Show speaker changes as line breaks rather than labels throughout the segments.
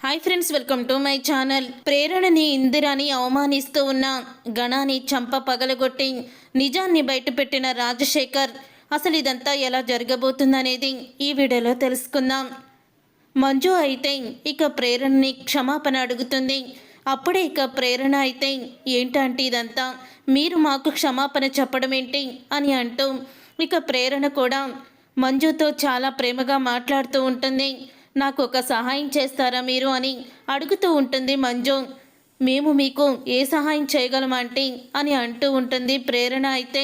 Hi friends, welcome to my channel. ప్రేరణని ఇందిరాని అవమానిస్తూ ఉన్న గణాని చంప పగలగొట్టి నిజాన్ని బయటపెట్టిన రాజశేఖర్. అసలు ఇదంతా ఎలా జరగబోతుందనేది ఈ వీడియోలో తెలుసుకుందాం. మంజు అయితే ఇక ప్రేరణని క్షమాపణ అడుగుతుంది. అప్పుడే ఇక ప్రేరణ అయితే ఏంటంటే ఇదంతా మీరు మాకు క్షమాపణ చెప్పడం ఏంటి అని అంటూ ఇక ప్రేరణ కూడా మంజుతో చాలా ప్రేమగా మాట్లాడుతూ ఉంటుంది. నాకు ఒక సహాయం చేస్తారా మీరు అని అడుగుతూ ఉంటుంది మంజు. మేము మీకు ఏ సహాయం చేయగలమంటే అని అంటూ ఉంటుంది ప్రేరణ. అయితే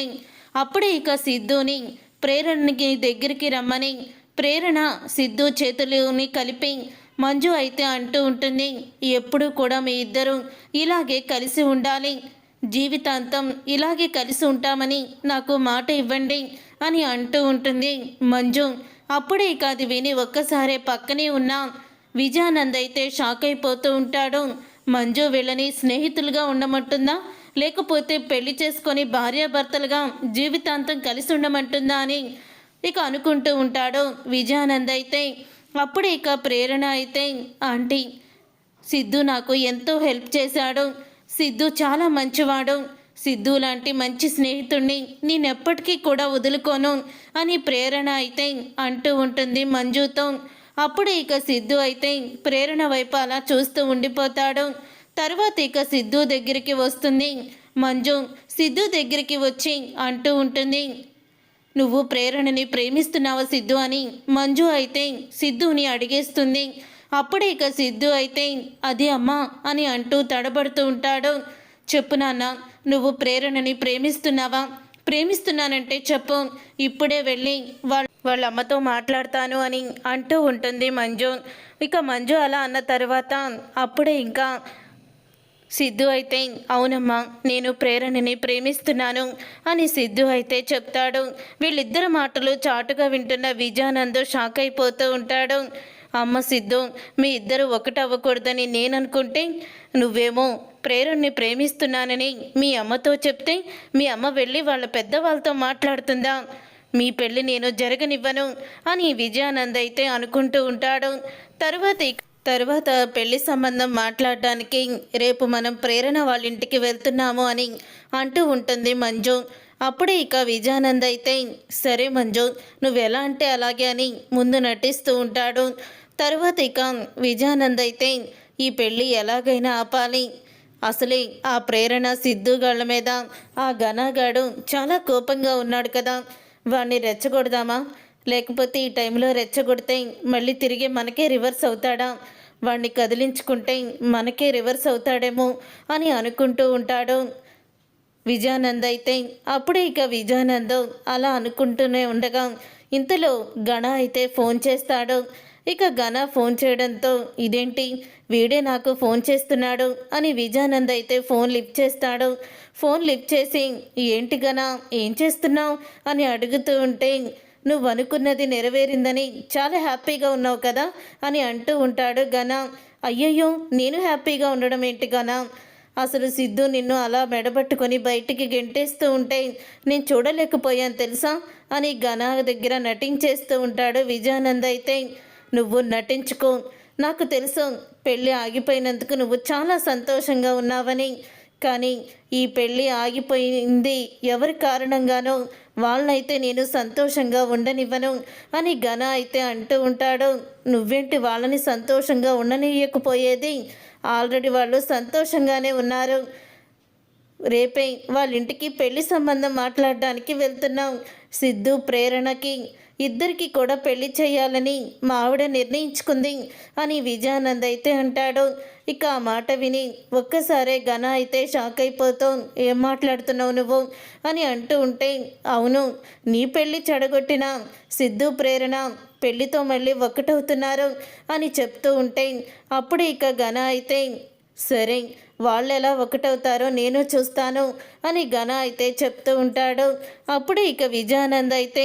అప్పుడే ఇక సిద్ధుని ప్రేరణకి దగ్గరికి రమ్మని ప్రేరణ సిద్ధు చేతులని కలిపి మంజు అయితే అంటూ ఉంటుంది, ఎప్పుడు కూడా మీ ఇద్దరు ఇలాగే కలిసి ఉండాలి, జీవితాంతం ఇలాగే కలిసి ఉంటామని నాకు మాట ఇవ్వండి అని అంటూ ఉంటుంది మంజు. అప్పుడే ఇక అది విని ఒక్కసారే పక్కనే ఉన్న విజయానంద్ అయితే షాక్ అయిపోతూ ఉంటాడు. మంజు వీళ్ళని స్నేహితులుగా ఉండమంటుందా, లేకపోతే పెళ్లి చేసుకొని భార్యాభర్తలుగా జీవితాంతం కలిసి ఉండమంటుందా అని ఇక అనుకుంటూ ఉంటాడు విజయానంద్ అయితే. అప్పుడే ఇక ప్రేరణ అయితే, ఆంటీ సిద్ధు నాకు ఎంతో హెల్ప్ చేశాడు, సిద్ధు చాలా మంచివాడు, సిద్ధు లాంటి మంచి స్నేహితుడిని నేనెప్పటికీ కూడా వదులుకోను అని ప్రేరణ అయితే అంటూ ఉంటుంది మంజుతో. అప్పుడు ఇక సిద్ధు అయితే ప్రేరణ వైపు అలా చూస్తూ ఉండిపోతాడు. తర్వాత ఇక సిద్ధు దగ్గరికి వస్తుంది మంజు. సిద్ధు దగ్గరికి వచ్చి అంటూ ఉంటుంది, నువ్వు ప్రేరణని ప్రేమిస్తున్నావా సిద్ధు అని మంజు అయితే సిద్ధుని అడిగేస్తుంది. అప్పుడే ఇక సిద్ధు అయితే అది అమ్మా అని అంటూ తడబడుతూ ఉంటాడు. చెప్పు నాన్న, నువ్వు ప్రేరణని ప్రేమిస్తున్నావా? ప్రేమిస్తున్నానంటే చెప్పు, ఇప్పుడే వెళ్ళి వాళ్ళ అమ్మతో మాట్లాడతాను అని అంటూ ఉంటుంది మంజు. ఇక మంజు అలా అన్న తర్వాత అప్పుడే ఇంకా సిద్ధు అయితే అవునమ్మా నేను ప్రేరణని ప్రేమిస్తున్నాను అని సిద్ధు అయితే చెప్తాడు. వీళ్ళిద్దరి మాటలు చాటుగా వింటున్న విజయానంద్ షాక్ అయిపోతూ ఉంటాడు. అమ్మ సిద్ధు, మీ ఇద్దరు ఒకటవ్వకూడదని నేననుకుంటే నువ్వేమో ప్రేరణని ప్రేమిస్తున్నానని మీ అమ్మతో చెప్తే మీ అమ్మ వెళ్ళి వాళ్ళ పెద్దవాళ్ళతో మాట్లాడుతుందా? మీ పెళ్ళి నేను జరగనివ్వను అని విజయానంద్ అయితే అనుకుంటూ ఉంటాడు. తర్వాత పెళ్లి సంబంధం మాట్లాడడానికి రేపు మనం ప్రేరణ వాళ్ళ ఇంటికి వెళ్తున్నాము అని అంటూ ఉంటుంది మంజు. అప్పుడే ఇక విజయానంద్ అయితే సరే మంజు, నువ్వు ఎలా అంటే అలాగే అని ముందు నటిస్తూ ఉంటాడు. తర్వాత ఇక విజయానంద్ అయితే ఈ పెళ్ళి ఎలాగైనా ఆపాలి, అసలే ఆ ప్రేరణ సిద్ధు గాళ్ళ మీద ఆ ఘనగాడు చాలా కోపంగా ఉన్నాడు కదా, వాడిని రెచ్చగొడదామా, లేకపోతే ఈ టైంలో రెచ్చగొడితే మళ్ళీ తిరిగి మనకే రివర్స్ అవుతాడా, వాడిని కదిలించుకుంటే మనకే రివర్స్ అవుతాడేమో అని అనుకుంటూ ఉంటాడు విజయానంద్ అయితే. అప్పుడే ఇక విజయానంద్ అలా అనుకుంటూనే ఉండగా ఇంతలో గణ అయితే ఫోన్ చేస్తాడు. ఇక గణ ఫోన్ చేయడంతో ఇదేంటి వీడే నాకు ఫోన్ చేస్తున్నాడు అని విజయానంద్ అయితే ఫోన్ లిఫ్ట్ చేస్తాడు. ఫోన్ లిఫ్ట్ చేసి ఏంటి గణ ఏం చేస్తున్నావు అని అడుగుతూ ఉంటే నువ్వు అనుకున్నది నెరవేరిందని చాలా హ్యాపీగా ఉన్నావు కదా అని అంటూ ఉంటాడు గణ. అయ్యయ్యో నేను హ్యాపీగా ఉండడం ఏంటి గణ, అసలు సిద్ధు నిన్ను అలా మెడబట్టుకొని బయటికి గెంటేస్తూ ఉంటే నేను చూడలేకపోయాను తెలుసా అని గణ దగ్గర నటించేస్తూ ఉంటాడు విజయానంద్ అయితే. నువ్వు నటించుకో, నాకు తెలుసు పెళ్ళి ఆగిపోయినందుకు నువ్వు చాలా సంతోషంగా ఉన్నావని, కానీ ఈ పెళ్ళి ఆగిపోయింది ఎవరి కారణంగానో వాళ్ళనైతే నేను సంతోషంగా ఉండనివ్వను అని గణ అయితే అంటూ ఉంటాడు. నువ్వేంటి వాళ్ళని సంతోషంగా ఉండనియకపోయేది, ఆల్రెడీ వాళ్ళు సంతోషంగానే ఉన్నారు, రేపే వాళ్ళ ఇంటికి పెళ్లి సంబంధం మాట్లాడడానికి వెళ్తున్నాం, సిద్ధు ప్రేరణకి ఇద్దరికి కూడా పెళ్లి చేయాలని మా ఆవిడ నిర్ణయించుకుంది అని విజయానంద్ అయితే అంటాడు. ఇక ఆ మాట విని ఒక్కసారే గణ అయితే షాక్ అయిపోతాం. ఏం మాట్లాడుతున్నావు నువ్వు అని అంటూ ఉంటే అవును, నీ పెళ్ళి చెడగొట్టిన సిద్ధు ప్రేరణ పెళ్ళితో మళ్ళీ ఒక్కటవుతున్నారు అని చెప్తూ ఉంటే అప్పుడు ఇక గణ అయితే సరే వాళ్ళు ఎలా ఒకటవుతారో నేను చూస్తాను అని గణ అయితే చెప్తూ ఉంటాడు. అప్పుడు ఇక విజయానంద్ అయితే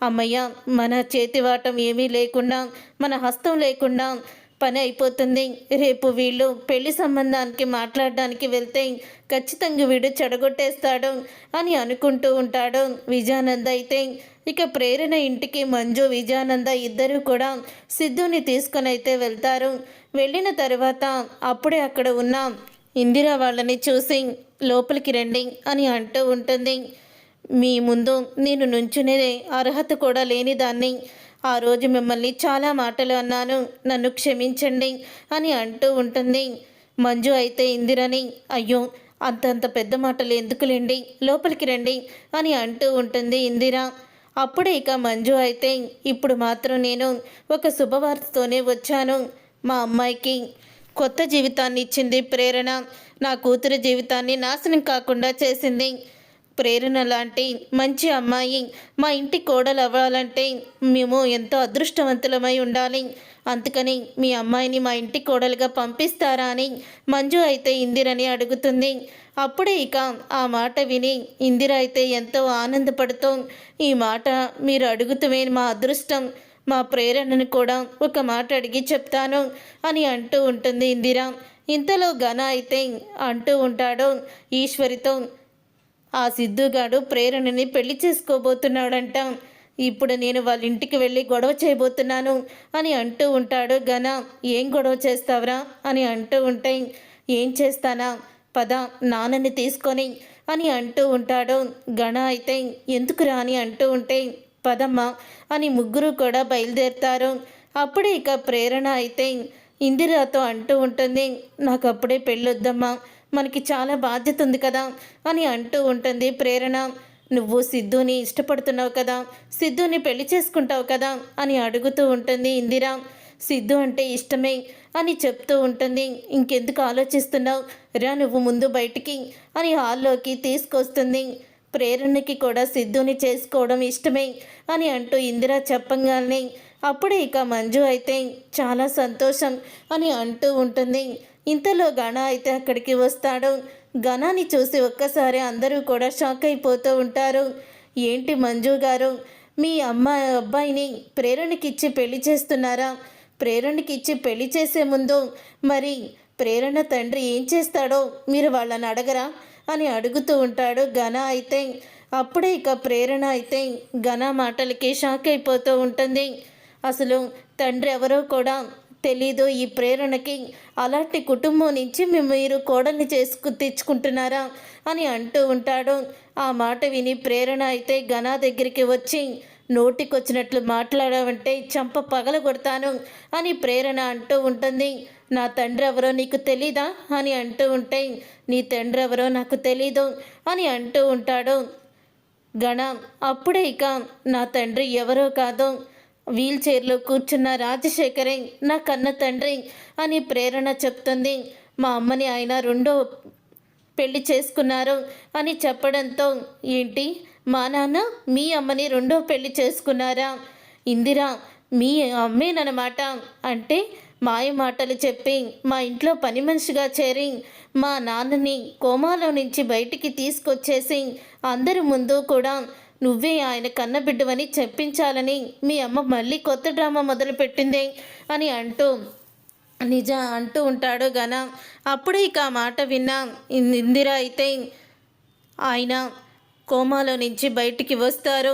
అమ్మయ్య మన చేతివాటం ఏమీ లేకుండా మన హస్తం లేకుండా పని అయిపోతుంది, రేపు వీళ్ళు పెళ్లి సంబంధానికి మాట్లాడడానికి వెళ్తే ఖచ్చితంగా వీడు చెడగొట్టేస్తాడు అని అనుకుంటూ ఉంటాడు విజయానంద్ అయితే. ఇక ప్రేరణ ఇంటికి మంజు విజయానంద ఇద్దరు కూడా సిద్ధుని తీసుకొని అయితే వెళ్తారు. వెళ్ళిన తర్వాత అప్పుడే అక్కడ ఉన్న ఇందిరా వాళ్ళని చూసి లోపలికి రండి అని అంటూ ఉంటుంది. మీ ముందు నేను నుంచునే అర్హత కూడా లేని దాన్ని, ఆ రోజు మిమ్మల్ని చాలా మాటలు అన్నాను, నన్ను క్షమించండి అని అంటూ ఉంటుంది. మంజు అయితే ఇందిరని అయ్యో అంతంత పెద్ద మాటలు ఎందుకులేండి, లోపలికి రండి అని అంటూ ఉంటుంది ఇందిర. అప్పుడే ఇక మంజు అయితే ఇప్పుడు మాత్రం నేను ఒక శుభవార్తతోనే వచ్చాను. మా అమ్మాయికి కొత్త జీవితాన్ని ఇచ్చింది ప్రేరణ, నా కూతురు జీవితాన్ని నాశనం కాకుండా చేసింది. ప్రేరణ లాంటి మంచి అమ్మాయి మా ఇంటి కోడలు అవ్వాలంటే మేము ఎంతో అదృష్టవంతులమై ఉండాలి. అందుకని మీ అమ్మాయిని మా ఇంటి కోడలుగా పంపిస్తారా అని మంజు అయితే ఇందిరని అడుగుతుంది. అప్పుడే ఇక ఆ మాట విని ఇందిర అయితే ఎంతో ఆనందపడుతూ, ఈ మాట మీరు అడుగుతమే మా అదృష్టం, మా ప్రేరణను కూడా ఒక మాట అడిగి చెప్తాను అని అంటూ ఉంటుంది ఇందిర. ఇంతలో ఘన అయితే అంటూ ఉంటాడు ఈశ్వరితో, ఆ సిద్ధుగాడు ప్రేరణని పెళ్లి చేసుకోబోతున్నాడంట, ఇప్పుడు నేను వాళ్ళ ఇంటికి వెళ్ళి గొడవ చేయబోతున్నాను అని అంటూ ఉంటాడు ఘన. ఏం గొడవ చేస్తావురా అని అంటూ ఉంటే, ఏం చేస్తానా పద నాన్నని తీసుకొని అని అంటూ ఉంటాడు ఘన. అయితే ఎందుకురా అని అంటూ ఉంటే, పదమ్మా అని ముగ్గురు కూడా బయలుదేరుతారు. అప్పుడే ఇక ప్రేరణ అయితే ఇందిరాతో అంటూ ఉంటుంది, నాకు అప్పుడే పెళ్ళొద్దమ్మా, మనకి చాలా బాధ్యత ఉంది కదా అని అంటూ ఉంటుంది ప్రేరణ. నువ్వు సిద్ధుని ఇష్టపడుతున్నావు కదా, సిద్ధుని పెళ్లి చేసుకుంటావు కదా అని అడుగుతూ ఉంటుంది ఇందిర. సిద్ధు అంటే ఇష్టమే అని చెప్తూ ఉంటుంది. ఇంకెందుకు ఆలోచిస్తున్నావు, రా నువ్వు ముందు బయటికి అని హాల్లోకి తీసుకొస్తుంది. ప్రేరణకి కూడా సిద్ధుని చేసుకోవడం ఇష్టమే అని అంటూ ఇందిర చెప్పంగానే అప్పుడే ఇక మంజు అయితే చాలా సంతోషం అని అంటూ ఉంటుంది. ఇంతలో గణ అయితే అక్కడికి వస్తాడు. గణాన్ని చూసి ఒక్కసారి అందరూ కూడా షాక్ అయిపోతూ ఉంటారు. ఏంటి మంజు గారు, మీ అబ్బాయిని ప్రేరణకిచ్చి పెళ్లి చేస్తున్నారా? ప్రేరణకిచ్చి పెళ్లి చేసే ముందు మరి ప్రేరణ తండ్రి ఏం చేస్తాడో మీరు వాళ్ళని అడగరా అని అడుగుతూ ఉంటాడు గణ అయితే. అప్పుడే ఇక ప్రేరణ అయితే గణ మాటలకి షాక్ అయిపోతూ ఉంటుంది. అసలు తండ్రి ఎవరో కూడా తెలీదు ఈ ప్రేరణకి, అలాంటి కుటుంబం నుంచి మీరు కోడల్ని తెచ్చుకుంటున్నారా అని అంటూ ఉంటాడు. ఆ మాట విని ప్రేరణ అయితే ఘన దగ్గరికి వచ్చి, నోటికొచ్చినట్లు మాట్లాడావంటే చంప పగలగొడతాను అని ప్రేరణ అంటూ ఉంటుంది. నా తండ్రి ఎవరో నీకు తెలీదా అని అంటూ ఉంటే, నీ తండ్రి ఎవరో నాకు తెలీదు అని అంటూ ఉంటాడు గణ. అప్పుడే ఇక నా తండ్రి ఎవరో కాదు, వీల్ చైర్లో కూర్చున్న రాజశేఖరే నా కన్న తండ్రి అని ప్రేరణ చెప్తుంది. మా అమ్మని ఆయన రెండో పెళ్లి చేసుకున్నారు అని చెప్పడంతో, ఏంటి మా నాన్న మీ అమ్మని రెండో పెళ్లి చేసుకున్నారా? ఇందిరా మీ అమ్మేనమాట అంటే మాయ మాటలు చెప్పి మా ఇంట్లో పని మనిషిగా చేరి మా నాన్నని కోమాలో నుంచి బయటికి తీసుకొచ్చేసి అందరి ముందు కూడా నువ్వే ఆయన కన్నబిడ్డవని చెప్పించాలని మీ అమ్మ మళ్ళీ కొత్త డ్రామా మొదలుపెట్టింది అని అంటూ ఉంటాడు ఘన. అప్పుడే ఇక ఆ మాట విన్నా ఇందిర అయితే ఆయన కోమాలో నుంచి బయటికి వస్తారు,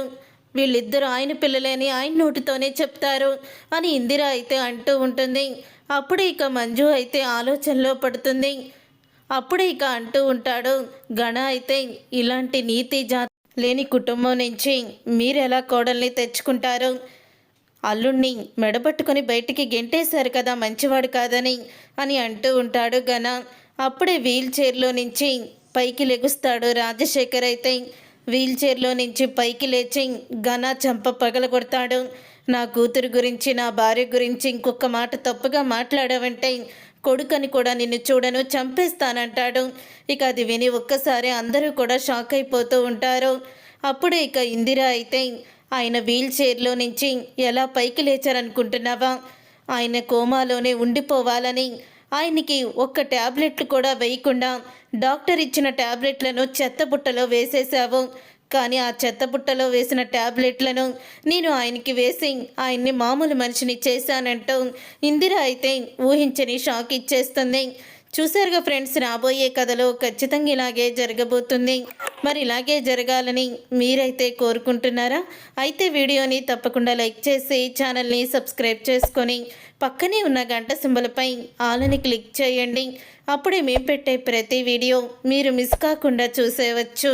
వీళ్ళిద్దరూ ఆయన పిల్లలేని ఆయన నోటితోనే చెప్తారు అని ఇందిర అయితే అంటూ ఉంటుంది. అప్పుడే ఇక మంజు అయితే ఆలోచనలో పడుతుంది. అప్పుడే ఇక అంటూ ఉంటాడు ఘన అయితే, ఇలాంటి నీతి జాతి లేని కుటుంబం నుంచి మీరెలా కోడల్ని తెచ్చుకుంటారు? అల్లుణ్ణి మెడబట్టుకొని బయటికి గెంటేశారు కదా మంచివాడు కాదని అని అంటూ ఉంటాడు ఘన. అప్పుడే వీల్ చైర్లో నుంచి పైకి లెగుస్తాడు రాజశేఖర్ అయితే. వీల్ చైర్లో నుంచి పైకి లేచి ఘన చంప పగలగొడతాడు. నా కూతురు గురించి నా భార్య గురించి ఇంకొక మాట తప్పుగా మాట్లాడావంటే కొడుకని కూడా నిన్ను చూడను, చంపేస్తానంటాడు. ఇక అది విని ఒక్కసారి అందరూ కూడా షాక్ అయిపోతూ ఉంటారు. అప్పుడే ఇక ఇందిర అయితే, ఆయన వీల్ చైర్లో నుంచి ఎలా పైకి లేచారనుకుంటున్నావా? ఆయన కోమాలోనే ఉండిపోవాలని ఆయనకి ఒక్క ట్యాబ్లెట్లు కూడా వేయకుండా డాక్టర్ ఇచ్చిన ట్యాబ్లెట్లను చెత్తబుట్టలో వేసేశావు. కానీ ఆ చెత్తబుట్టలో వేసిన ట్యాబ్లెట్లను నేను ఆయనకి వేసి ఆయన్ని మామూలు మనిషిని చేశానంటూ ఇందిర అయితే ఊహించని షాక్ ఇచ్చేస్తుంది. చూసారుగా ఫ్రెండ్స్, రాబోయే కథలో ఖచ్చితంగా ఇలాగే జరగబోతుంది. మరి ఇలాగే జరగాలని మీరైతే కోరుకుంటున్నారా? అయితే వీడియోని తప్పకుండా లైక్ చేసి ఛానల్ని సబ్స్క్రైబ్ చేసుకొని పక్కనే ఉన్న గంట సింబల్పై ఆలని క్లిక్ చేయండి. అప్పుడే మేము పెట్టే ప్రతి వీడియో మీరు మిస్ కాకుండా చూసేవచ్చు.